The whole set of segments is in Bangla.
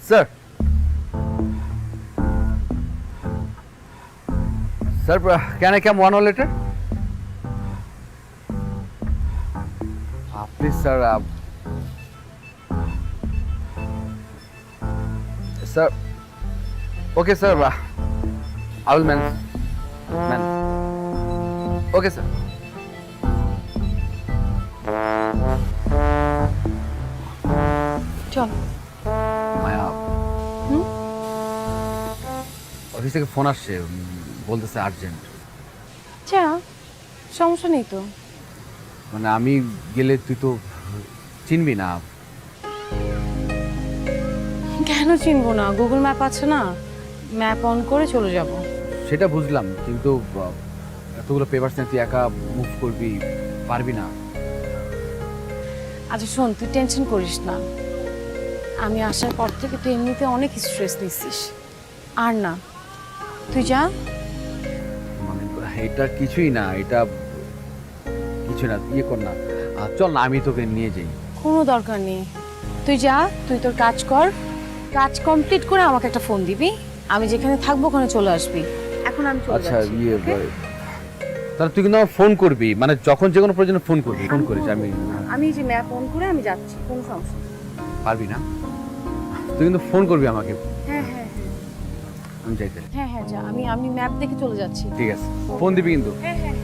Sir. Sir, can I come 1 hour later? Please, sir. Sir. Okay, sir. I will manage. Okay, sir. চল। মায়া অফিস থেকে ফোন আসছে, বলতেছে আর্জেন্ট। আচ্ছা, সমস্যা নেই তো। মানে আমি গেলে তুই তো চিনবি না। কেন চিনবো না? গুগল ম্যাপ আছে না, ম্যাপ অন করে চলে যাব। সেটা বুঝলাম, কিন্তু এতগুলো পেপারস নিয়ে তুই একা মুভ করবি, পারবি না। আচ্ছা শোন, তুই টেনশন করিস না। আমি আসার পর থেকে তুই এমনিতে অনেক স্ট্রেস নিচ্ছিস। আর না, তুই যা। মানে এটা কিছুই না, এটা কিছু না, ইয়ে কর না। চল না, আমি তোকে নিয়ে যাই। কোনো দরকার নেই, তুই যা, তুই তোর কাজ কর। কাজ কমপ্লিট করে আমাকে একটা ফোন দিবি, আমি যেখানে থাকবো ওখানে চলে আসবি। এখন আমি চলে আচ্ছা যাচ্ছি। ইয়ে okay? তাহলে তুই কিন্তু আমার ফোন করবি, মানে যখন যে কোনো প্রয়োজনে ফোন করবি। ফোন করিস, আমি আমি যে ম্যাপ অন করে আমি যাচ্ছি, কোনো সমস্যা নেই। পারবি না? তুই কিন্তু ফোন করবি আমাকে। হ্যাঁ হ্যাঁ আমি যাইতে। হ্যাঁ হ্যাঁ যা, আমি ম্যাপ দেখে চলে যাচ্ছি। ঠিক আছে, ফোন দিবি কিন্তু। হ্যাঁ হ্যাঁ।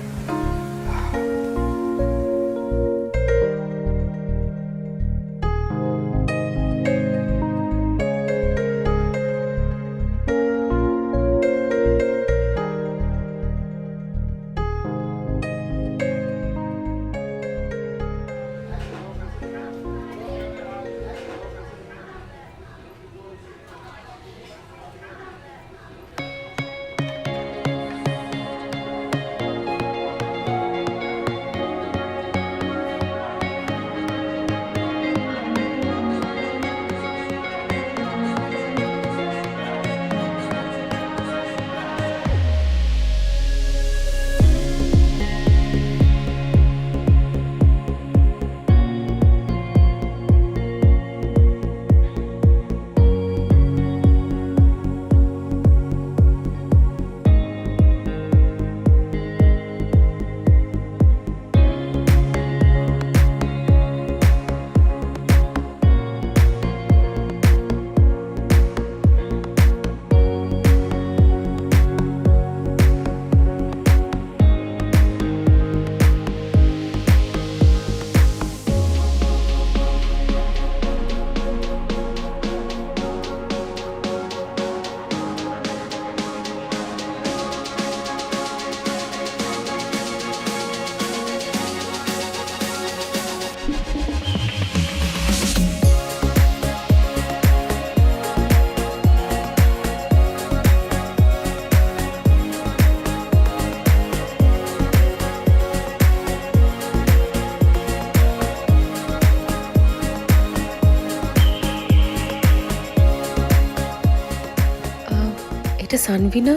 এটা সানভি না?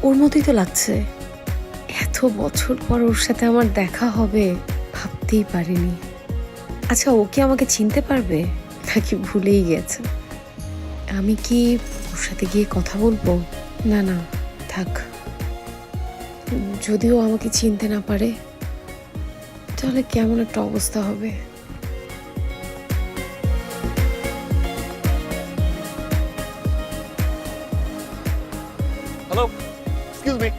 ওর মতোই তো লাগছে। এত বছর পর ওর সাথে আমার দেখা হবে ভাবতেই পারিনি। আচ্ছা, ও কি আমাকে চিনতে পারবে নাকি ভুলেই গেছে? আমি কি ওর সাথে গিয়ে কথা বলবো? না না, থাক। যদিও আমাকে চিনতে না পারে তাহলে কেমন একটা অবস্থা হবে। Hello? Excuse me.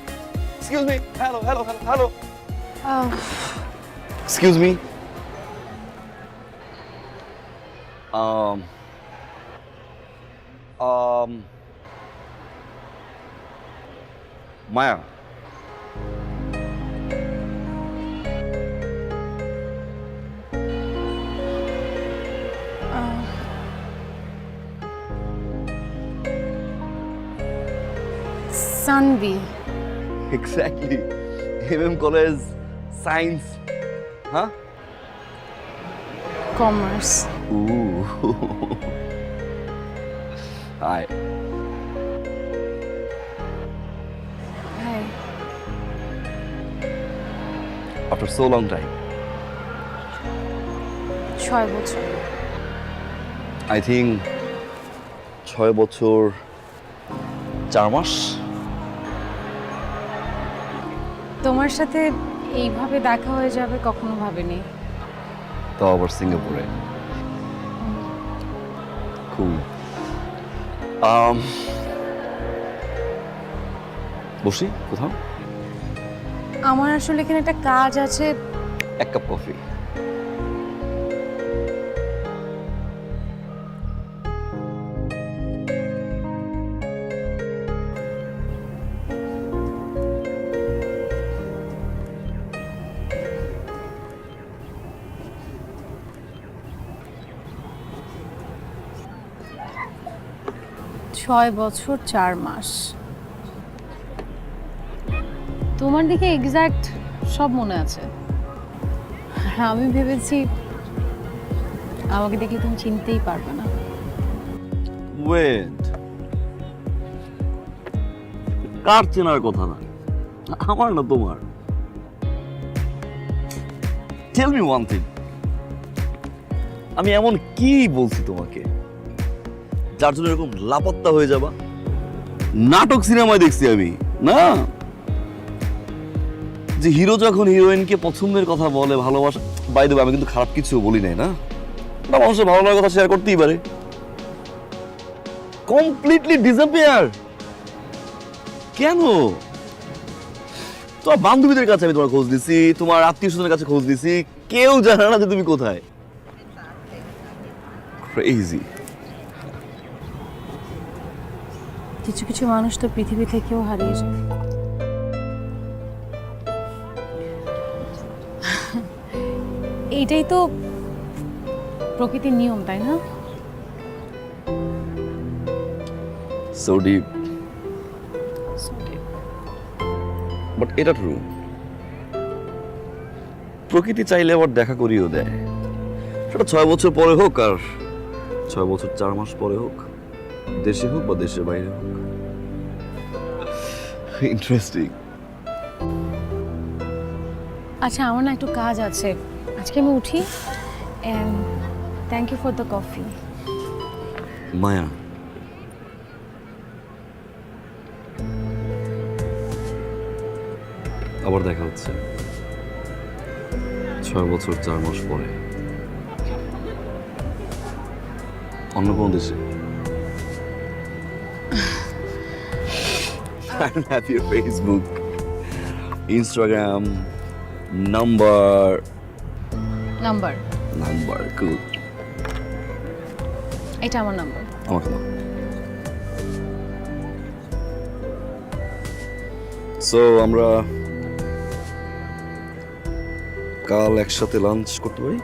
Excuse me. Hello, hello, hello, hello. Excuse me. Um. Maya. Sanvi. Exactly. College, Science. Huh? Commerce. Ooh. Hi. হ্যাঁ। After so long time, 6 বছর। I think 6 বছর 4 মাস। তোমার সাথে এইভাবে দেখা হয়ে যাবে কখনো ভাবিনি। তাও আবার সিঙ্গাপুরে। খুব বসি কোথাও? আমার আসলে এখানে একটা কাজ আছে। 1 কাপ কফি। ছয় বছর 4 মাস। তোমার দিকে এক্স্যাক্ট সব মনে আছে। আমি ভেবেছি আমাকে দেখে তুমি চিনতেই পারবে না। ওয়েট, কার চেনার কথা না, আমার না তোমার। টেল মি ওয়ান থিং, আমি এমন কি বলছি তোমাকে যার জন্য এরকম লাপাত্তা হয়ে যাবা? নাটক সিনেমায় দেখছি আমি না, যে হিরো যখন হিরোইনকে পছন্দের কথা বলে, ভালোবাসা। বাই দ্য ওয়ে, আমি কিন্তু খারাপ কিছু বলি নাই না, না মানুষের ভালো লাগার কথা শেয়ার করতেই পারে। কমপ্লিটলি ডিসঅ্যাপিয়ার কেন? তোমার বান্ধবীদের কাছে আমি তোমার খোঁজ দিছি, তোমার আত্মীয় স্বজনের কাছে খোঁজ দিছি, কেউ জানে না যে তুমি কোথায়। ক্রেজি। কিছু কিছু মানুষ তো পৃথিবী থেকেও হারিয়ে যায়। এইটাই তো প্রকৃতির নিয়ম, তাই না? সো ডিপ, বাট এটা ট্রু। প্রকৃতি চাইলে আবার দেখা করিয়েও দেয়, সেটা 6 বছর পরে হোক আর 6 বছর 4 মাস পরে হোক, দেশে হোক বা দেশের বাইরে হোক। ইন্টারেস্টিং। আচ্ছা, আমার না একটু কাজ আছে, আজকে আমি উঠি। And thank you for the coffee. Maya, আবার দেখা হচ্ছে 6 বছর 4 মাস পরে, অন্য কোনো দেশে। I don't have your Facebook, Instagram, number. Cool. এটা আমার নাম্বার। আমাকে দাও। সো আমরা কাল একসাথে লাঞ্চ করতে পারি?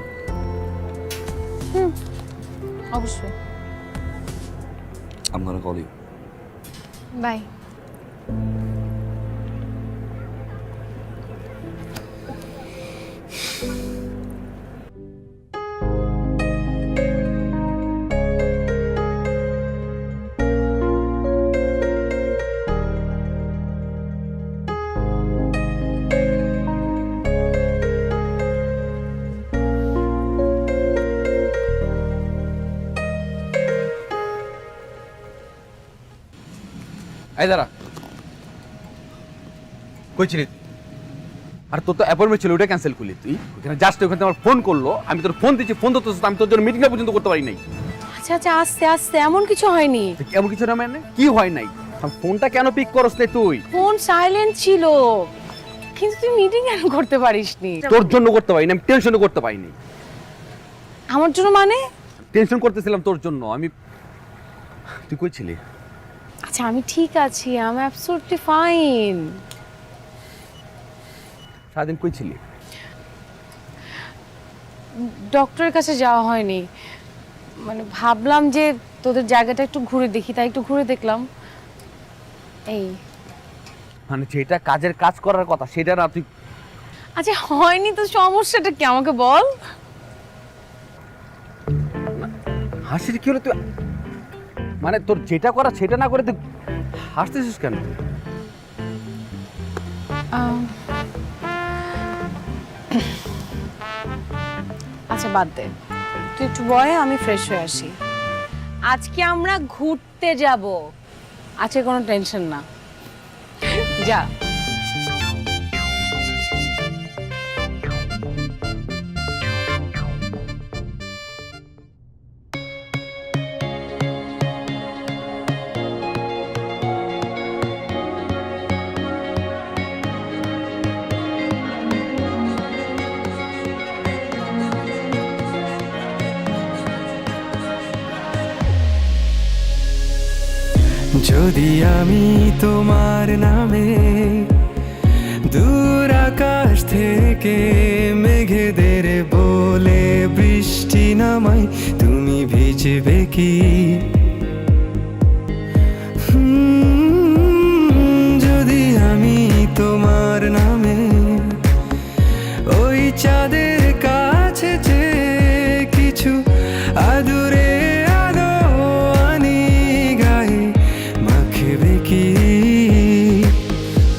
অবশ্যই। I'm gonna call you. By. এই দাঁড়া, কই ছিলি? আর তোর তো অ্যাপয়েন্টমেন্ট ছিল, ওটা ক্যান্সেল করলি তুই। ওখানে জাস্ট ওখানে আমার ফোন করলো, আমি তোর ফোন দিচ্ছি, ফোন ধরতে আমি তোর জন্য মিটিংটা পর্যন্ত করতে পারি নাই। আচ্ছা আচ্ছা, আস্তে আস্তে, এমন কিছু হয়নি। এমন কিছু না মানে কি হয় নাই? ফোনটা কেন পিক করস না তুই? ফোন সাইলেন্ট ছিল, কিন্তু তুই মিটিং কেন করতে পারিসনি? তোর জন্য করতে পারিনি, আমি টেনশনও করতে পারিনি। আমার জন্য মানে? টেনশন করতেছিলাম তোর জন্য আমি। তুই কই ছিলি? আচ্ছা, আমি ঠিক আছি, আই এম অ্যাবসলিউটলি ফাইন। সারাদিন কই ছিলি? ডক্টরের কাছে যাওয়া হয়নি, মানে ভাবলাম যে তোদের জায়গাটা একটু ঘুরে দেখি, তাই একটু ঘুরে দেখলাম। এই মানে যেটা কাজের কাজ করার কথা সেটা না তুই। আচ্ছা, হয়নি তো সমস্যাটা কি আমাকে বল। হাসির কি হলো তুই? মানে তোর যেটা করা সেটা না করে তুই হাসতেছিস কেন? আচ্ছা বাদ দে, তুই একটু বয়, আমি ফ্রেশ হয়ে আসি। আজকে আমরা ঘুরতে ঘুরতে যাব, আছে কোনো টেনশন না। যা। যদি আমি তোমার নামে দূর আকাশ থেকে মেঘেদের বলে বৃষ্টি নামাই, তুমি ভিজবে কি? যদি আমি তোমার নামে ওই চাঁদের কাছে যে কিছু আদুরে আলো আনি গায়ে, মাখবে কি?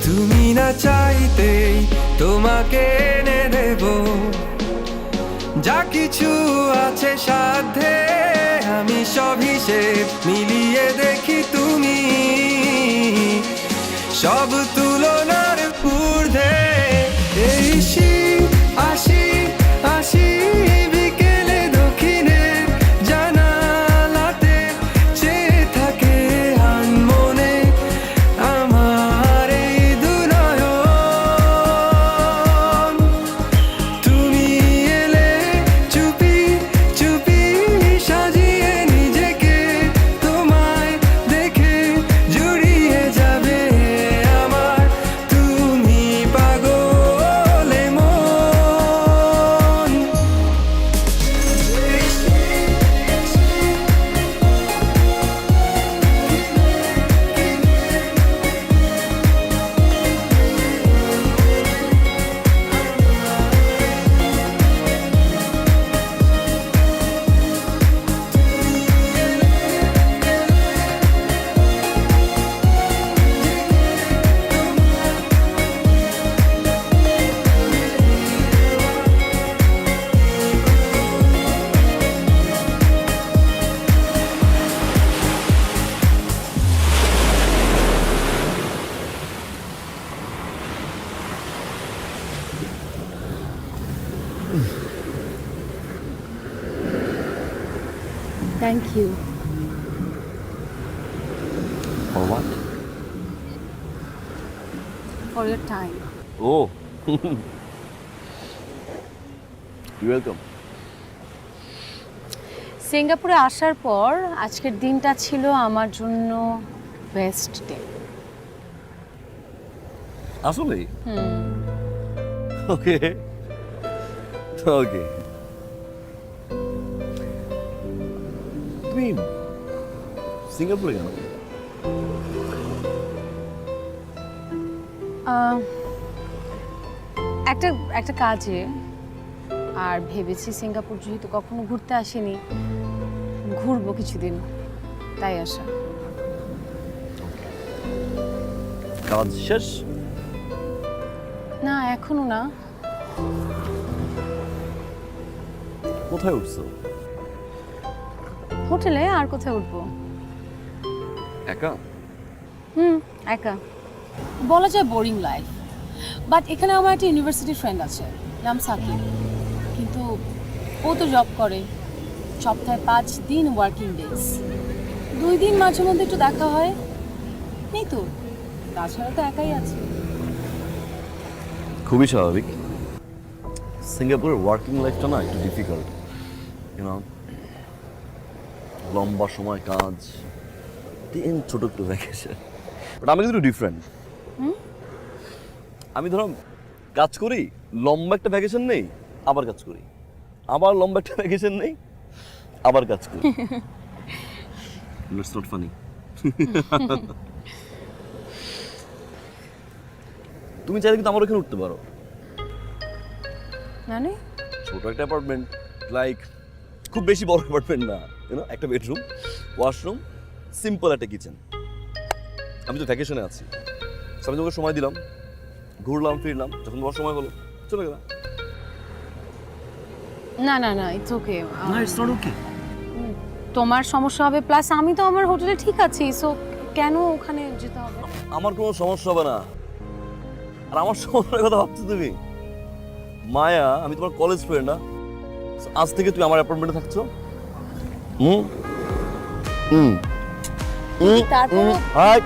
তুমি না চাইতেই তোমাকে এনে দেব যা কিছু আছে সাধ্যে, আমি সব হিসেব মিলিয়ে দেখি তুমি সব তুলনার ঊর্ধ্বে। এই শীত আসি আসি বিকেলে দক্ষিণে জানালাতে চেয়ে থাকে আনমনে আমার এই দুনয়ন। তুমি এলে চুপি চুপি সাজিয়ে নিজেকে, তোমায় দেখে জুড়িয়ে যাবে আমার, তুমি পাগলে মন। Thank you. For what? For your time. Oh. You're welcome. সিঙ্গাপুরে আসার পর আজকের দিনটা ছিল আমার জন্য বেস্ট ডে। আসলে? ওকে ওকে। তুমি সিঙ্গাপুরে কেন? একটা একটা কাজে, আর ভেবেছি সিঙ্গাপুর যেহেতু কখনো ঘুরতে আসিনি, ঘুরবো কিছুদিন, তাই আসা। কাজ শেষ? না, এখনো না। কোথায় উঠছো? হোটেলে। আর কোথায় উঠবো? একা? একা। বলা যায় বোরিং লাইফ, বাট এখানে আমার একটা ইউনিভার্সিটি ফ্রেন্ড আছে, নাম সাকিব। কিন্তু ও তো জব করে, সপ্তাহে 5 দিন ওয়ার্কিং ডেজ, 2 দিন মাঝে মধ্যে একটু দেখা হয়, নেই তো। তাছাড়া তো একাই আছে। খুবই স্বাভাবিক। সিঙ্গাপুরের ওয়ার্কিং লাইফটা না একটু ডিফিকাল্ট, ইউনো, লম্বা সময় কাজ, দিন ছোট একটু ভ্যাকেশন। বাট আমি কিন্তু ডিফারেন্ট। আমি ধরো কাজ করি, লম্বা একটা ভ্যাকেশন নেই, আবার কাজ করি, আবার লম্বা একটা ভ্যাকেশন নেই, আবার কাজ করি। It's not funny. তুমি চাইলে কিন্তু আমার ওখানে উঠতে পারো। মানে ছোট একটা অ্যাপার্টমেন্ট, লাইক খুব বেশি বড় অ্যাপার্টমেন্ট না, ইউনো, একটা বেডরুম, ওয়াশরুম, সিম্পল একটা কিচেন। আমি তো ভ্যাকেশনে আছি, আমি তোমাকে সময় দিলাম, ঘুরলাম ফিরলাম, যখন তোমার সময় হলো চলে গেলাম। না না না, ইটস ওকে। না, ইটস নট ওকে। তোমার সমস্যা হবে, প্লাস আমি তো আমার হোটেলে ঠিক আছি, সো কেন ওখানে যেতে হবে? আমার কোনো সমস্যা হবে না। আর আমার সমস্যার কথা ভাবছো তুমি? মায়া, আমি তোমার কলেজ ফ্রেন্ড না? আজ থেকে তুমি আমার অ্যাপার্টমেন্টে থাকছো। হুম হুম তারপর হাই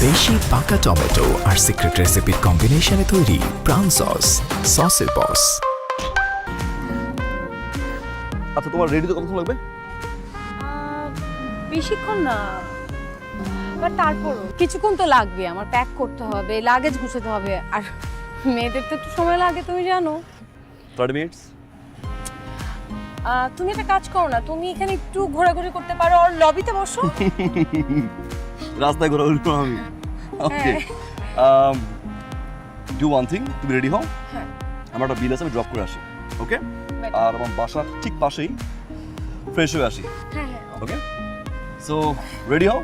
বেশি পাকা টমেটো আর সিক্রেট রেসিপির কম্বিনেশনে তৈরি প্রাউন সস, সসের বস। আচ্ছা, তোমার রেডি তো কতক্ষণ লাগবে? বেশিক্ষণ না, বাট তারপরও কিছুক্ষণ তো লাগবে। আমার প্যাক করতে হবে, লাগেজ গুছাতে হবে, আর মেয়েদের তো একটু সময় লাগে, তুমি জানো। 30 মিনিটস। তুমি একটা কাজ করো না, তুমি এখানে একটু ঘোরাঘুরি করতে পারো, আর লবিতে বসো। রাস্তায় ঘোরাঘুরি করবো আমি। ওকে, ডু ওয়ান থিং, তুমি রেডি হও। হ্যাঁ। আমার একটা বিল আছে, আমি ড্রপ করে আসি। ওকে, Better. আর আমার বাসার ঠিক পাশেই ফ্রেশ হয়ে আসি। হ্যাঁ হ্যাঁ। ওকে, সো রেডি হও,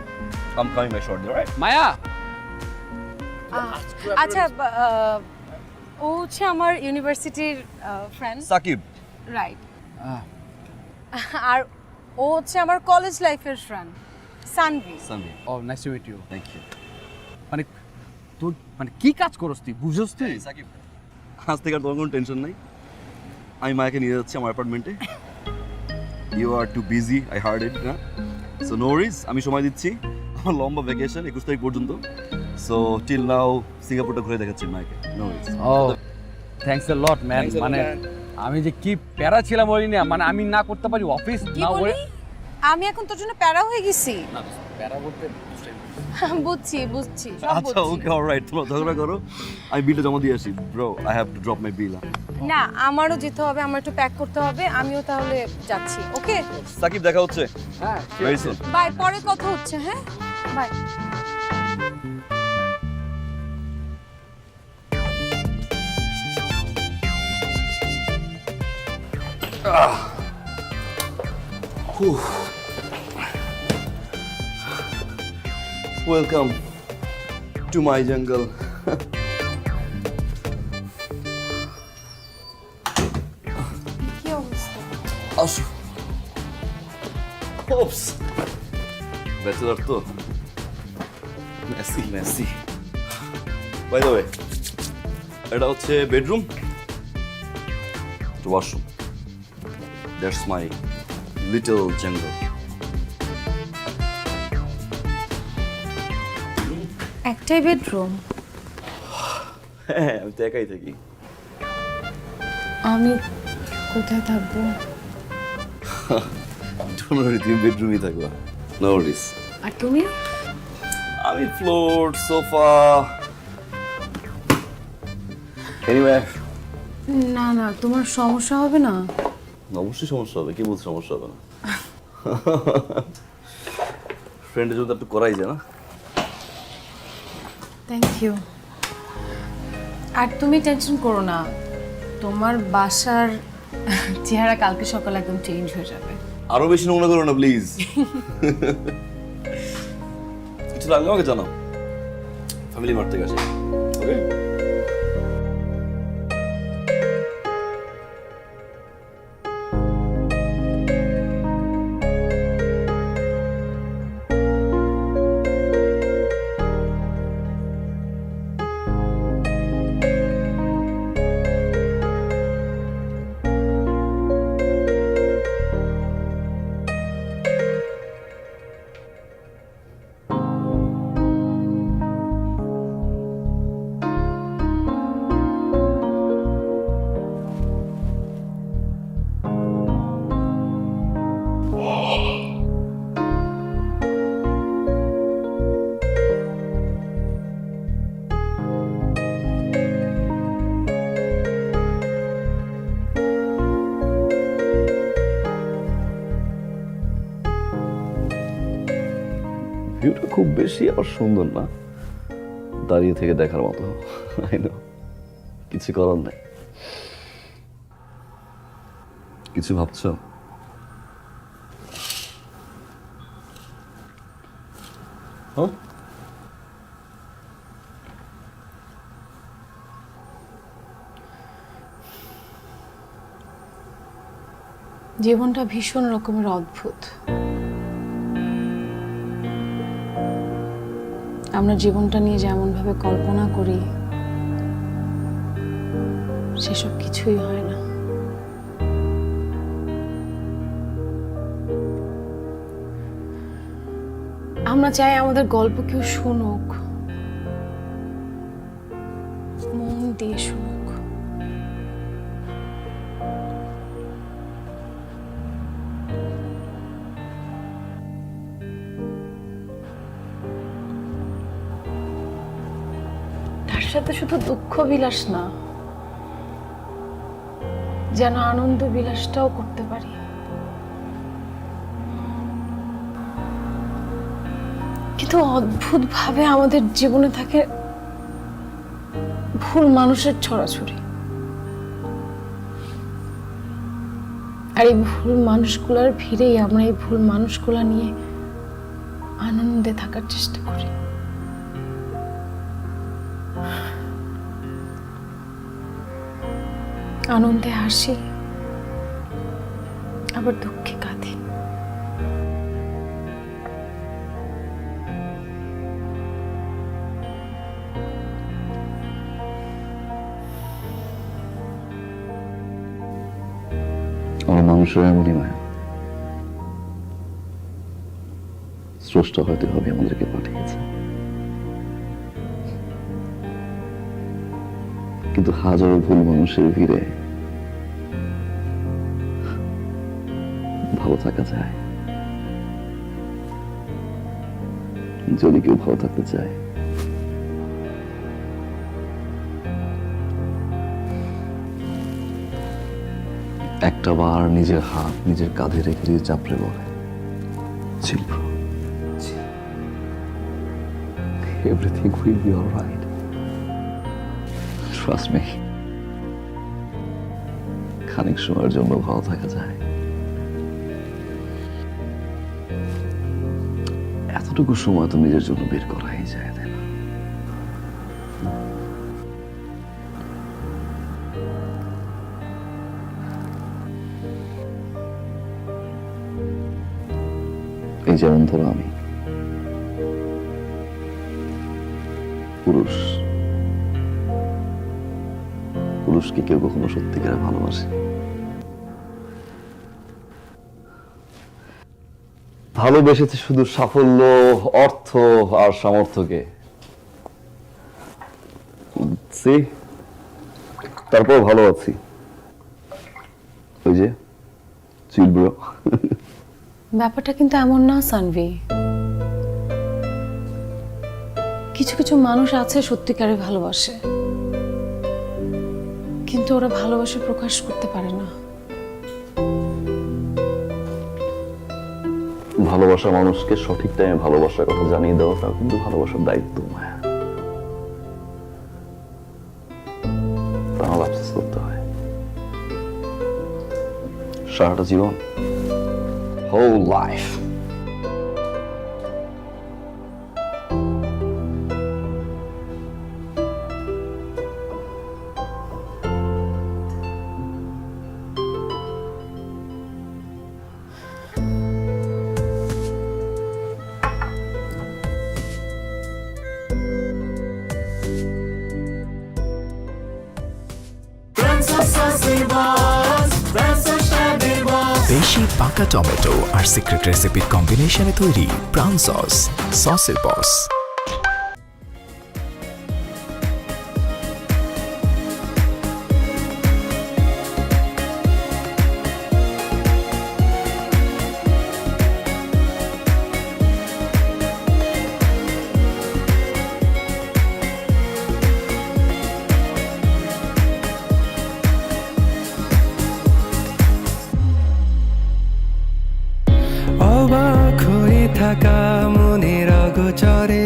I'm coming by shortly, alright? Maya, আচ্ছা, ও হচ্ছে আমার ইউনিভার্সিটির ফ্রেন্ড, সাকিব। রাইট। আর ও হচ্ছে আমার কলেজ লাইফের ফ্রেন্ড, সানভি। সানভি। ও nice to meet you. Thank you. মানে তোর মানে কি কাজ করস তুই, বুঝছস তুই? সাকিব, আজ থেকে আর তোমার কোনো টেনশন নেই। আমি মায়াকে নিয়ে যাচ্ছি আমার অ্যাপার্টমেন্টে। You are too busy, I heard it, না? সো নো ওয়ারিজ, আমি সময় দিচ্ছি। আমার লম্বা ভ্যাকেশন 21 তারিখ পর্যন্ত। সো টিল নাও সিঙ্গাপুরটা ঘুরে দেখাচ্ছি মায়াকে। No worries. Oh thanks a lot man. Thanks a lot, মানে man. আমি যে কি প্যারা ছিলাম বলি না, মানে আমি না করতে পারি অফিস কি না বলি? আমি এখন তোর জন্য প্যারা হয়ে গেছি। প্যারা বলতে বুঝছি বুঝছি, সব আচ্ছা, বুঝছি। ওকে, অলরাইট, তোমরা ঝগড়া করো, আমি বিলটা জমা দিয়ে আসি। Bro, I have to drop my bill. না, আমারও যেতে হবে, আমার একটু প্যাক করতে হবে, আমিও তাহলে যাচ্ছি। ওকে, সাকিব, দেখা হচ্ছে হ্যাঁ ভেরি সুন। বাই, পরে কথা হচ্ছে। হ্যাঁ, বাই। ওয়েলকাম টু মাই জঙ্গল। কি অবস্থা? আসো। ওপস, ব্যাচেলার তো messy messy. By the way, এটা হচ্ছে bedroom, washroom. That's my little jungle. একটাই বেডরুম? হ্যাঁ, আমি তো একাই থাকি। আমি কোথায় থাকবো? ডোন্ট ওয়ারি, তুমি বেডরুমই থাকবা। নো ওয়ারিস। আর তুমি? আমি ফ্লোর, সোফা, এনিওয়্যার। না না, তোমার সমস্যা হবে না? অবশ্যই সমস্যা হবে, কি বলছো সমস্যা হবে না? ফ্রেন্ডের জন্য একটু করাই যায় না? Thank you. আর তুমি টেনশন করো না, তোমার বাসার চেহারা কালকে সকালে একদম চেঞ্জ হয়ে যাবে। আরো বেশি নোংরা করো না প্লিজ। কিছু লাগলে আমাকে জানাও, ফ্যামিলি মার্ট থেকে আসি। ওকে, ভিউটা খুব বেশি আর সুন্দর না, দাঁড়িয়ে থেকে দেখার মতো। আই নো, কিছু করার নাই। কিছু ভাবছো? হ্যাঁ, জীবনটা ভীষণ রকমের অদ্ভুত। আমরা জীবনটা নিয়ে যেমন ভাবে কল্পনা করি সেসব কিছুই হয় না। আমরা চাই আমাদের গল্প কেউ শুনুক, মন দিয়ে শুনুক। তার সাথে শুধু দুঃখ বিলাস না, যেন আনন্দ বিলাসটাও করতে পারি। কিন্তু অদ্ভুত ভাবে আমাদের জীবনে থাকে ভুল মানুষের ছড়াছড়ি, আর এই ভুল মানুষগুলার ভিড়েই আমরা এই ভুল মানুষগুলা নিয়ে আনন্দে থাকার চেষ্টা করি। আনন্দে হাসি, আবার দুঃখে কাঁদি। আমার মানুষের এমনই মায়া। স্রষ্টা হয়তো ভাবে আমাদেরকে পাঠিয়েছে, কিন্তু হাজারো ভুল মানুষের ভিড়ে ভালো থাকা যায় যদি কেউ ভালো থাকতে চায়। একটা বার নিজের হাত নিজের কাঁধে রেখে দিয়ে চাপড়ে বলে, chill bro, chill. Everything will be all right. Trust me. খানিক সময়ের জন্য ভালো থাকা যায়। এতটুকু সময় তো নিজের জন্য বের করাই যায়, তাই না? এই যেমন ধরো আমি পুরুষকে কেউ কখনো সত্যিকারে ভালোবাসে, ভালোবেসেছে শুধু সাফল্য, অর্থ আর সামর্থ্যকে। তারপর ভালো আছি, ওই যে চিল ব্রো। ব্যাপারটা কিন্তু এমন না সানভি। কিছু কিছু মানুষ আছে সত্যিকারে ভালোবাসে, কিন্তু ওরা ভালোবাসা প্রকাশ করতে পারে না। ভালোবাসা মানুষকে সঠিক টাইমে ভালোবাসার কথা জানিয়ে দেওয়াটা কিন্তু ভালোবাসার দায়িত্ব। মায়া তাহলে আফসোস করতে হয় সারাটা জীবন, whole life. বেশি পাকা টমেটো আর সিক্রেট রেসিপির কম্বিনেশনে তৈরি প্রাণ সস, সসের বস। অবাক হয়ে থাকা মনের অগোচরে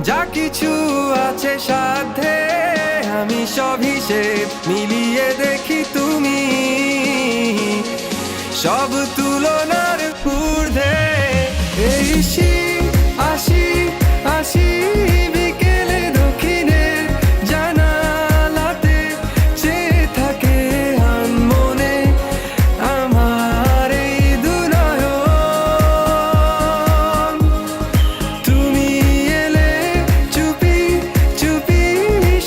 যা কিছু আছে সাধ্যে আমি সব হিসেব মিলিয়ে দেখি তুমি সব তুলনার ঊর্ধ্বে এই আসি আসি বিকেলে দক্ষিণের জানালাতে চেয়ে থাকে মনে আমার এই দুনয়ন তুমি এলে চুপি চুপি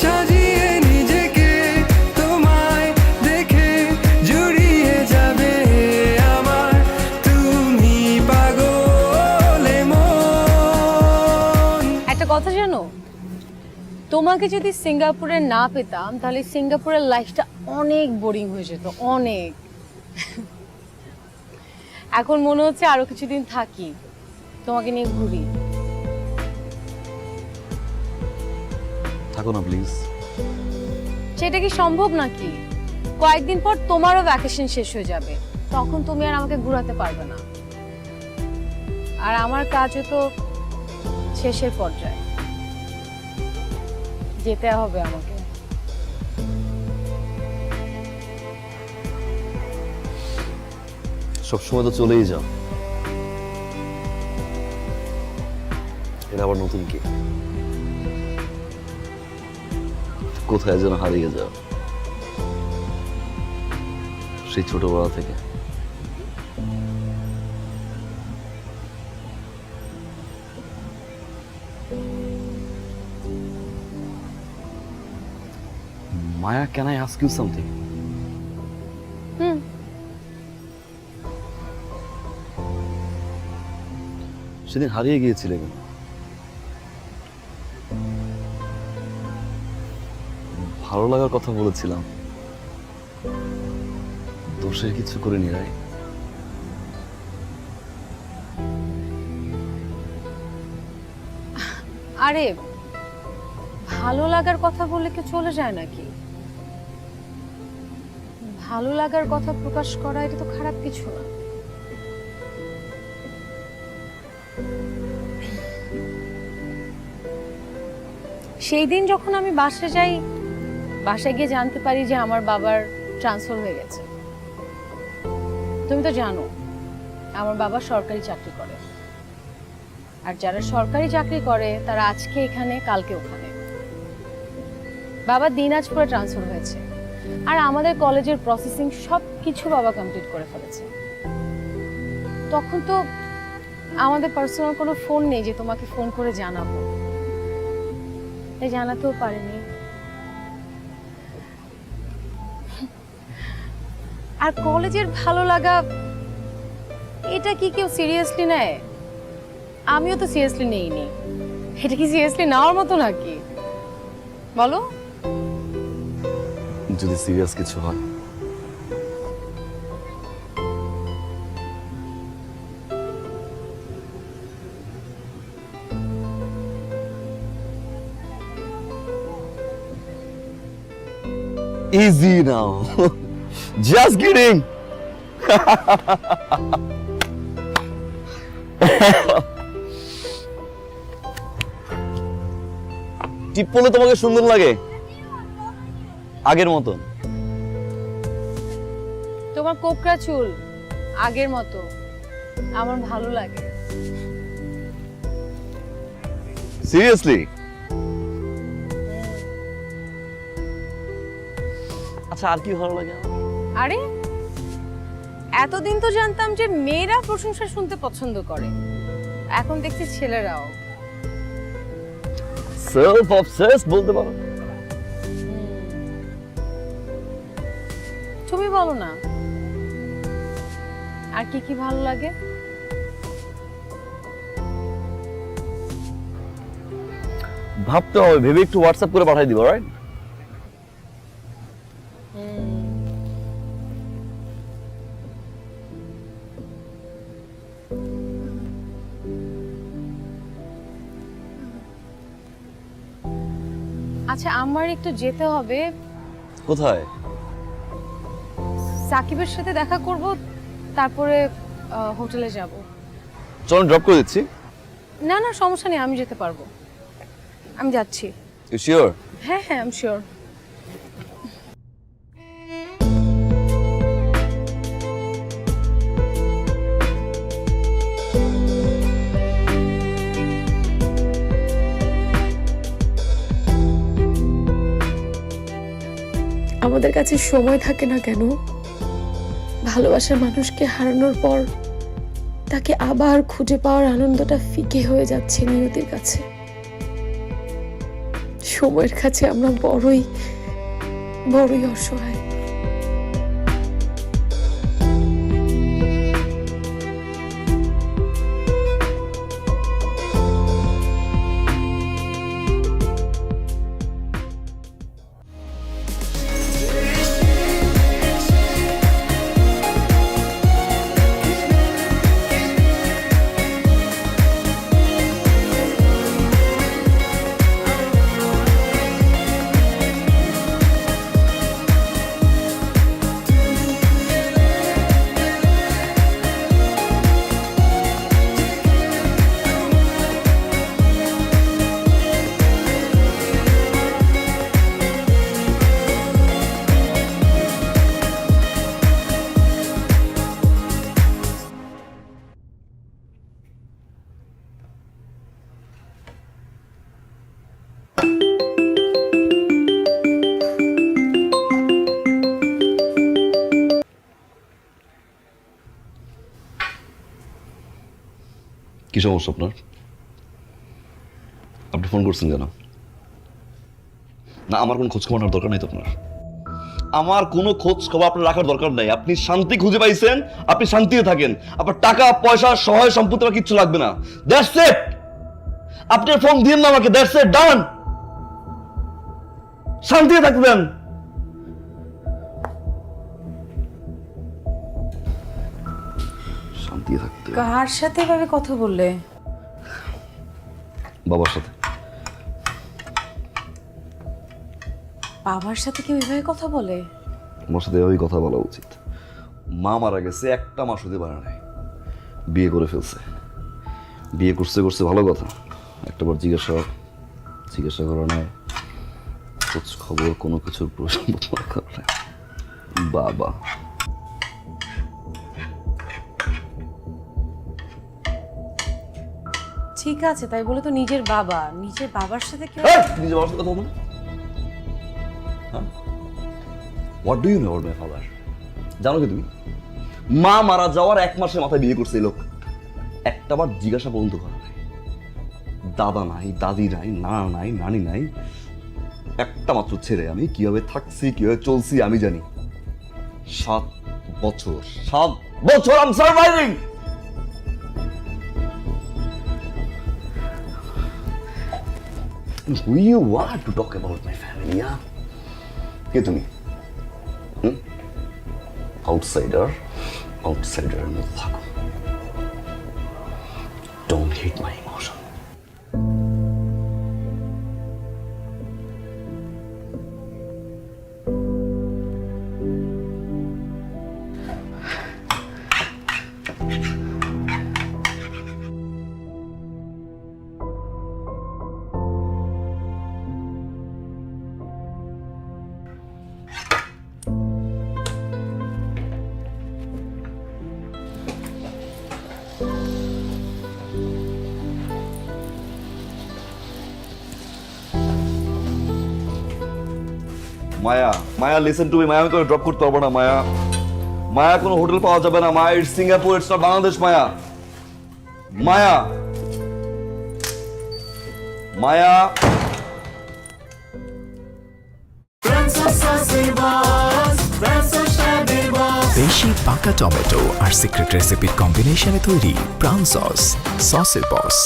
সাজিয়ে নিজেকে তোমায় দেখে জুড়িয়ে যাবে আমার তুমি পাগলে মন। একটা কথা জানো, তোমাকে যদি সিঙ্গাপুরে না পেতাম তাহলে সিঙ্গাপুরের লাইফটা অনেক বোরিং হয়ে যেত, অনেক। এখন মনে হচ্ছে আরো কিছুদিন থাকি, তোমাকে নিয়ে ঘুরি। থাকো না প্লিজ। সেটা কি সম্ভব নাকি? কয়েকদিন পর তোমারও ভ্যাকেশন শেষ হয়ে যাবে, তখন তুমি আর আমাকে ঘোরাতে পারবে না। আর আমার কাজও তো শেষের পর্যায়ে, যেতে হবে আমাকে। সবসময় তো চলেই যাও, এটা আবার নতুন কি? কোথায় যেন হারিয়ে যাও সেই ছোটবেলা থেকে। Maya, can I ask you something? সেদিন হারিয়ে গিয়েছিলে কেন? ভালো লাগার কথা বলেছিলাম, দোষের কিছু করিনি, রাই? আরে ভালো লাগার কথা বলে কি চলে যায় নাকি? ভালো লাগার কথা প্রকাশ করা এটা তো খারাপ কিছু না। সেই দিন যখন আমি বাসায় যাই, বাসায় গিয়ে জানতে পারি যে আমার বাবার ট্রান্সফার হয়ে গেছে। তুমি তো জানো আমার বাবা সরকারি চাকরি করে, আর যারা সরকারি চাকরি করে তারা আজকে এখানে কালকে ওখানে। বাবা দিনাজপুরে ট্রান্সফার হয়েছে, আর আমাদের কলেজের প্রসেসিং সব কিছু বাবা কমপ্লিট করে ফেলেছে। তখন তো আমাদের পার্সোনাল কোনো ফোন নেই যে তোমাকে ফোন করে জানাবো, তাই জানাতেও পারিনি। আর কলেজের ভালো লাগা এটা কি কেউ সিরিয়াসলি নেয়? আমিও তো সিরিয়াসলি নেইনি। এটা কি সিরিয়াসলি নেওয়ার মতো নাকি বলো? যদি সিরিয়াস কিছু হয়, easy now. Just kidding. টিপ পরলে তোমাকে সুন্দর লাগে আগের মতন? তোমার কোকড়া চুল আগের মতো আমার ভালো লাগে। সিরিয়াসলি? আচ্ছা, আর কি ভালো লাগে? আরে এতদিন তো জানতাম যে মেয়েরা প্রশংসা শুনতে পছন্দ করে, এখন দেখছি ছেলেরাও। সেলফ অবসেস বলতে পারো। তুমি বলো না, আর কি কি ভালো লাগে? ভাবতে হবে, ভেবে একটু হোয়াটসঅ্যাপ করে পাঠিয়ে দিব, রাইট? আচ্ছা, আমার একটু যেতে হবে। কোথায়? সাকিবের সাথে দেখা করব, তারপরে হোটেলে যাব। চল ড্রপ করে দিচ্ছি। না না, সমস্যা নেই, আমি যেতে পারবো। আমি যাচ্ছি। You sure? হ্যাঁ হ্যাঁ, আই এম শিওর। আমাদের কাছে সময় থাকে না কেন? ভালোবাসার মানুষকে হারানোর পর তাকে আবার খুঁজে পাওয়ার আনন্দটা ফিকে হয়ে যাচ্ছে নিয়তির কাছে। সময়ের কাছে আমরা বড়ই বড়ই অসহায়। কি সমস্যা আপনার? আপনি ফোন করছেন কেন? না, আমার কোনো খোঁজ খবর নেওয়ার দরকার নেই তো আপনার। আমার কোনো খোঁজ খবর আপনার রাখার দরকার নাই। আপনি শান্তি খুঁজে পাইছেন, আপনি শান্তিতে থাকেন। আপনার টাকা পয়সা সহায় সম্পত্তি আমার কিচ্ছু লাগবে না। That's it. আপনি ফোন দিন না আমাকে। দ্যাটস ইট, ডান। শান্তিতে থাকবেন। শান্তিতে থাকতে। কার সাথে এভাবে কথা বললে? বাবার সাথে। বাবার সাথে কেউ এভাবে কথা বলে? আমার সাথে এভাবেই কথা বলা উচিত। মা মারা গেছে, একটা মাস হতে পারে নাই, বিয়ে করে ফেলছে। বিয়ে করছে করছে ভালো কথা, একটাবার জিজ্ঞাসা করা নাই, খোঁজ খবর কোনো কিছুর প্রশ্ন করা নাই। বাবা ঠিক আছে, তাই বলে তো নিজের বাবার সাথে কেউ নিজে বাবার সাথে কথা বলো। What do you know about my father? জানো কি তুমি? মা মারা যাওয়ার 1 মাসের মাথায় বিয়ে করছে এই লোক। একটাবার জিজ্ঞাসা পর্যন্ত করা নাই। দাদা নাই, দাদি নাই, নানা নাই, নানি নাই। একটা মাত্র ছেলে আমি, কিভাবে থাকছি কিভাবে চলছি আমি জানি। 7 বছর I am surviving. Who you are to talk about my family, yeah? কে তুমি? আউটসাইডার মধ্যে থাকো। Don't hit my emotion. Maya listen to me. Maya আমি ড্রপ করতে পারবো না। মায়া কোনো হোটেল পাওয়া যাবে না। Maya it's Singapore, it's not Bangladesh. Maya দেশি পাকা টমেটো আর সিক্রেট রেসিপির কম্বিনেশনে তৈরি প্রাণ সস, সসের বস।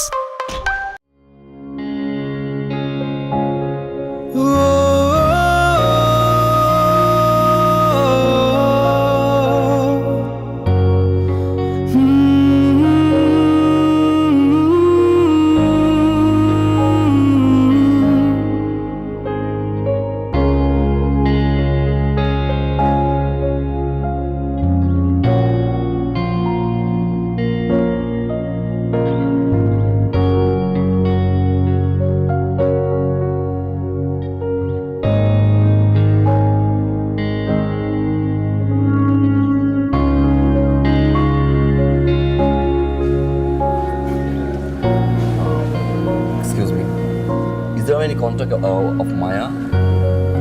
Is there any contact of Maya?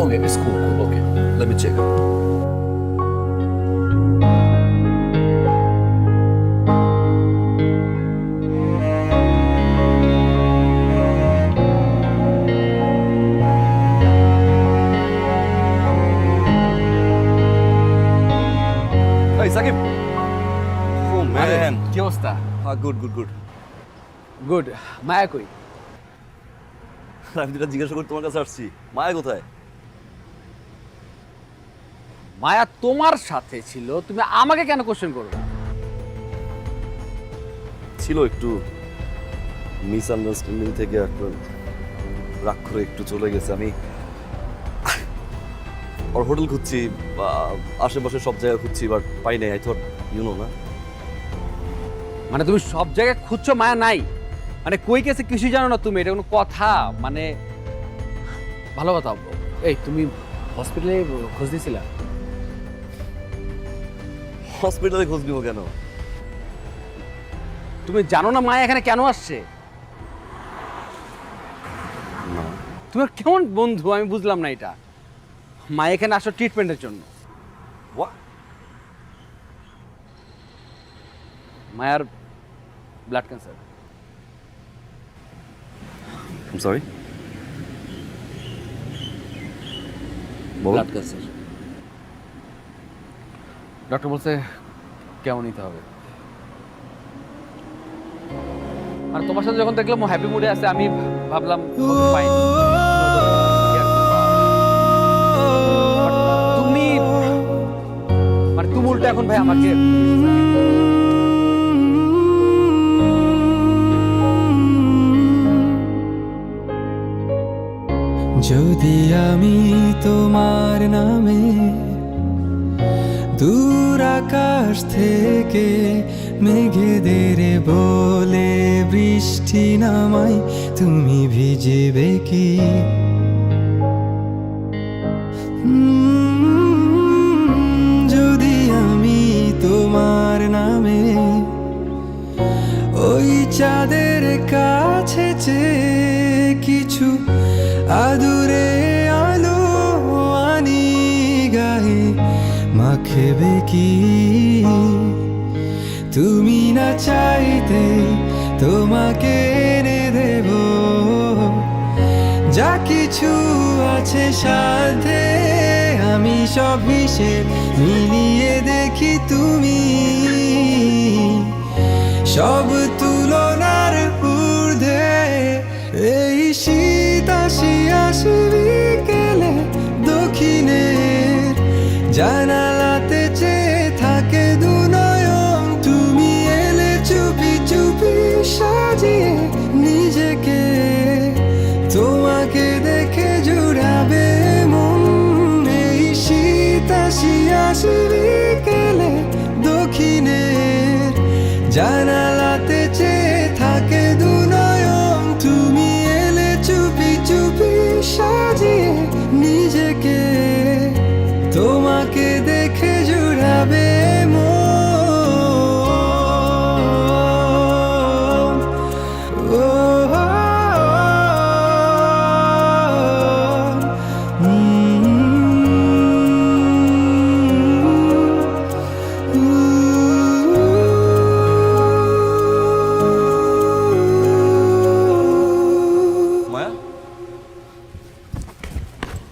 Okay, it's cool. Okay, let me check. Hey, Sakib. Oh man. কি অবস্থা? Good. গুড। মায়া কই? আমি যেটা জিজ্ঞাসা করি তোমার কাছে আসছি। মায়া কোথায়? মায়া তোমার সাথে ছিল, তুমি আমাকে কেন কোশ্চেন করবে? ছিল একটু মিসআন্ডারস্ট্যান্ডিং থেকে একটু রাগ করে একটু চলে গেছে। আমি ওর হোটেল খুঁজছি, আশেপাশে সব জায়গায় খুঁজছি, বাট পাই নাই। আই থট ইউ নো না। মানে তুমি সব জায়গায় খুঁজছো, মায়া নাই? মানে কই গেছে কিছুই জানো না তুমি? এটা কোনো কথা? মানে ভালো কথা। এই তুমি হসপিটালে খোঁজ দিয়েছিলা? হসপিটালে খোঁজ নিব কেন? তুমি জানো না মায়া এখানে কেন আসছে? না। তোমার কেমন বন্ধু আমি বুঝলাম না এটা। মায়া এখানে আসো ট্রিটমেন্টের জন্য। What? মায়ার blood cancer. I'm sorry? Blood cancer. Doctor বলছে কেমন নিতে হবে। আর তোমার সাথে যখন দেখলাম ও হ্যাপি মুডে আছে, আমি ভাবলাম ফাইন। তুমি মানে তুমি উল্টো এখন ভাই আমাকে যদি আমি তোমার নামে দূর আকাশ থেকে মেঘেদের বলে বৃষ্টি নামাই, তুমি ভিজবে কি? যদি আমি তোমার নামে ওই চাঁদের কাছে চেয়ে কিছু আদুরে আলো আনি গায়ে মাখবে কি? তুমি না চাইতে তোমাকে এনে দেব যা কিছু আছে সাথে, আমি সব হিসেব মিলিয়ে দেখি তুমি সব তুলনার ঊর্ধ্বে। এই শীত আসি বিকেলে দক্ষিণের জানালাতে চেয়ে থাকে দু নয়ন, তুমি এলে চুপি চুপি সাজিয়ে নিজেকে, তোমাকে দেখে জুড়াবে মন। এই শীত আসি বিকেলে দক্ষিণের জানালাতে চেয়ে থাকে দু নয়ন, তুমি এলে চুপি চুপি সাজিয়ে নিজেকে, তোমাকে দেখে জুড়াবে মন। ও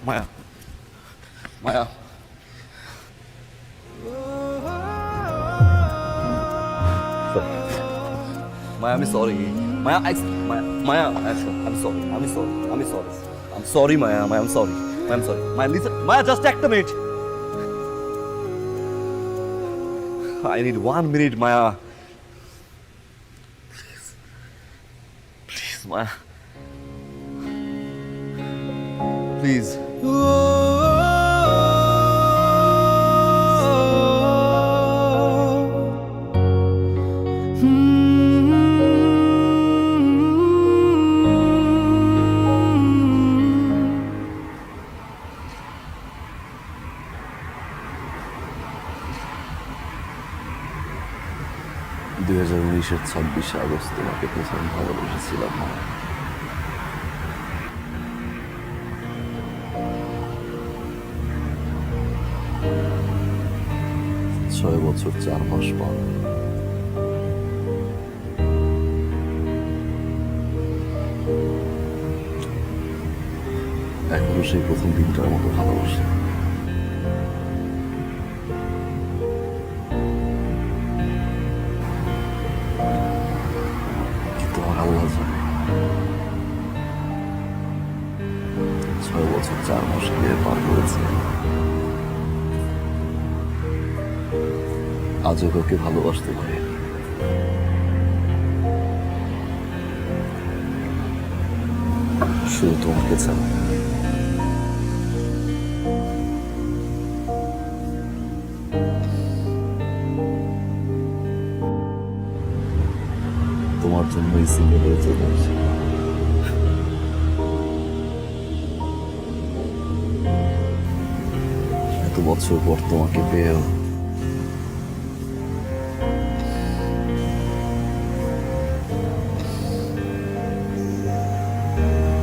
Maya. Maya. Maya, I'm sorry. Maya, Maya, I'm sorry. I'm sorry, Maya. I'm sorry. Maya, listen. Maya, just take a minute. I need 1 minute, Maya. Please, Maya. Please. August তোমাকে প্রথম ভালোবেসেছিলাম। 6 বছর 4 মাস পর এখনো সেই প্রথম দিনটার মতো ভালোবাসি। কিন্তু আমার আল্লাহ জানে 6 বছর 4 মাস বিয়ে পার করেছে, আজও কাউকে ভালোবাসতে পারি। শুধু তোমাকে ছাড়া। তোমার জন্য এই সিঙ্গেল হয়ে চলে আসি। এত বছর পর তোমাকে পেয়েও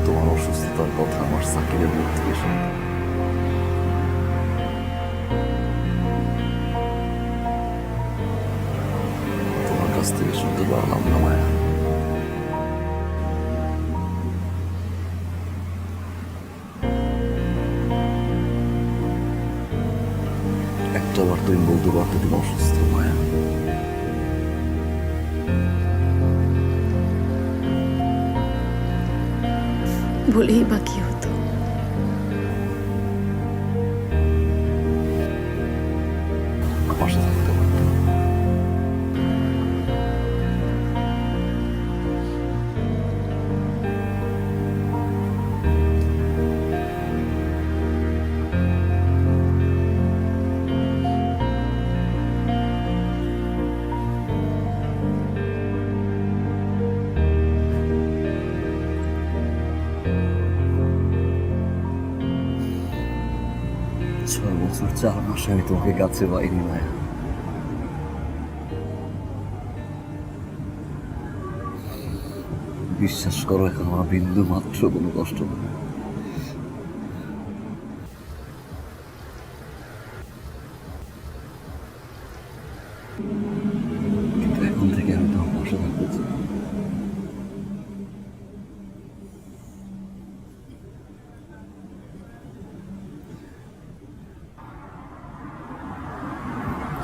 তোমার অসুস্থতার কথা আমার সাকিরের মুখ থেকে শুনতে তোমার কাছ থেকে শুনতে পারলাম না মায়া। একটা বার তুমি বলতে পারতে তুমি অসুস্থ মায়া। বলেই বা কি হতো? পাশে থাকতে পারতে। ছয় বছর 4 মাস আমি তোমাকে কাছে পাইনি মায়া। বিশ্বাস করো এখন আমার বিন্দু মাত্র কোনো কষ্ট নেই। কিন্তু এখন থেকে আমি তোমার পাশে থাকতে চাই।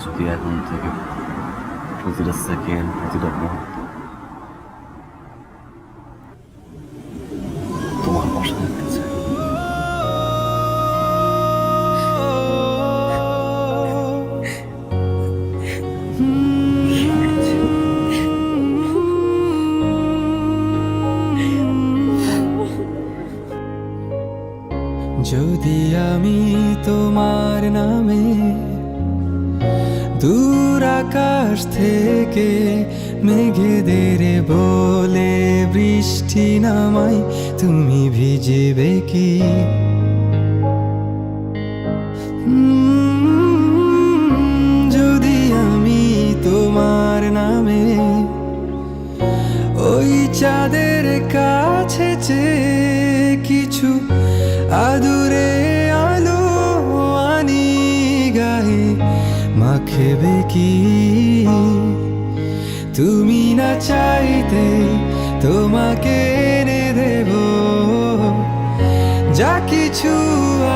যদি এখন থেকে প্রতিটা সেকেন্ড প্রতিটা মুহূর্ত তোমার পাশে থাকতে চাই। যদি আমি তোমার নামে দূর আকাশ থেকে মেঘেদের বলে বৃষ্টি নামাই, তুমি ভিজবে কি? যদি আমি তোমার নামে ওই চাঁদের কাছে চেয়ে কিছু আদুরে আলো আনি গায়ে মাখবে কি? তুমি না চাইতে তোমাকে এনে দেব যা কিছু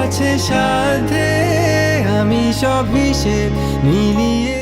আছে সাথে, আমি সব হিসেব মিলিয়ে